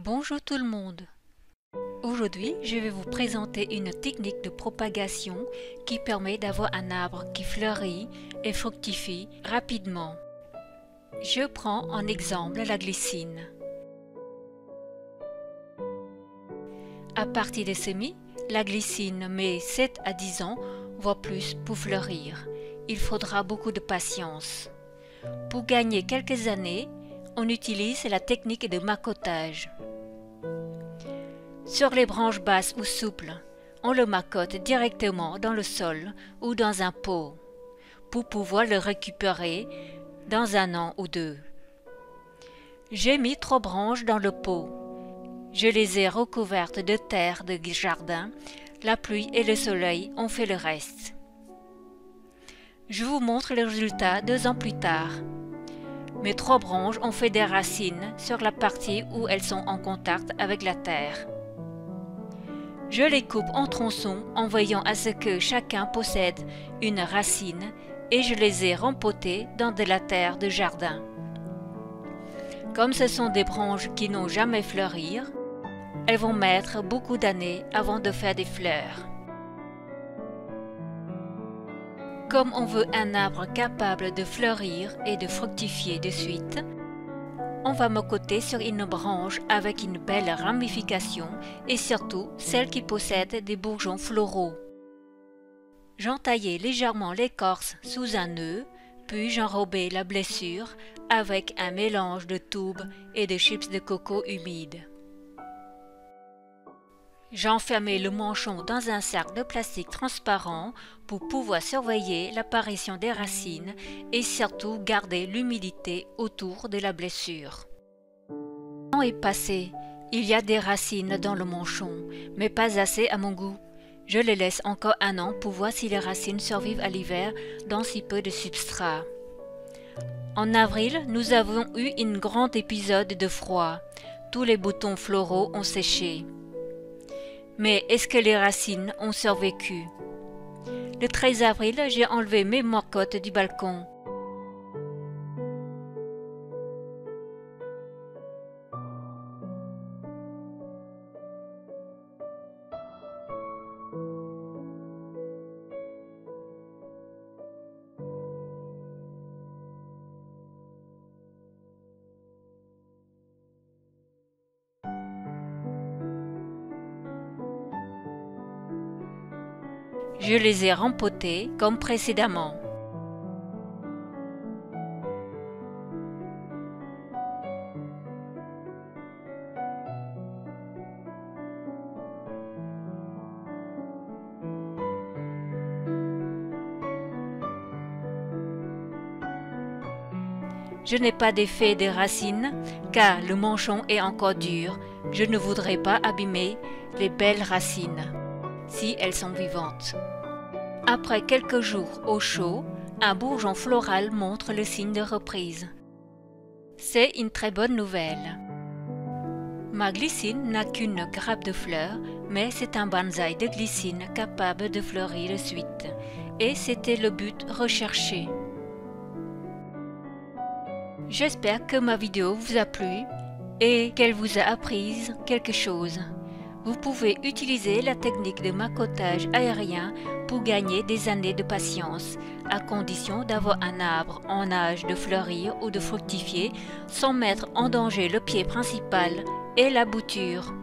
Bonjour tout le monde. Aujourd'hui, je vais vous présenter une technique de propagation qui permet d'avoir un arbre qui fleurit et fructifie rapidement. Je prends en exemple la glycine. À partir des semis, la glycine met 7 à 10 ans, voire plus, pour fleurir. Il faudra beaucoup de patience. Pour gagner quelques années, on utilise la technique de macotage. Sur les branches basses ou souples, on le macote directement dans le sol ou dans un pot pour pouvoir le récupérer dans un an ou deux. J'ai mis 3 branches dans le pot. Je les ai recouvertes de terre de jardin. La pluie et le soleil ont fait le reste. Je vous montre le résultat 2 ans plus tard. Mes 3 branches ont fait des racines sur la partie où elles sont en contact avec la terre. Je les coupe en tronçons en veillant à ce que chacun possède une racine et je les ai rempotées dans de la terre de jardin. Comme ce sont des branches qui n'ont jamais fleuri, elles vont mettre beaucoup d'années avant de faire des fleurs. Comme on veut un arbre capable de fleurir et de fructifier de suite, on va macoter sur une branche avec une belle ramification et surtout celle qui possède des bourgeons floraux. J'entaillais légèrement l'écorce sous un nœud, puis j'enrobais la blessure avec un mélange de toubes et de chips de coco humides. J'enfermais le manchon dans un sac de plastique transparent pour pouvoir surveiller l'apparition des racines et surtout garder l'humidité autour de la blessure. Le temps est passé, il y a des racines dans le manchon, mais pas assez à mon goût. Je les laisse encore un an pour voir si les racines survivent à l'hiver dans si peu de substrat. En avril, nous avons eu un grand épisode de froid. Tous les boutons floraux ont séché. Mais est-ce que les racines ont survécu? Le 13 avril, j'ai enlevé mes macottes du balcon. Je les ai rempotées comme précédemment. Je n'ai pas d'effet des racines car le manchon est encore dur. Je ne voudrais pas abîmer les belles racines si elles sont vivantes. Après quelques jours au chaud, un bourgeon floral montre le signe de reprise. C'est une très bonne nouvelle. Ma glycine n'a qu'une grappe de fleurs, mais c'est un bonsaï de glycine capable de fleurir de suite. Et c'était le but recherché. J'espère que ma vidéo vous a plu et qu'elle vous a appris quelque chose. Vous pouvez utiliser la technique de macotage aérien pour gagner des années de patience, à condition d'avoir un arbre en âge de fleurir ou de fructifier sans mettre en danger le pied principal et la bouture.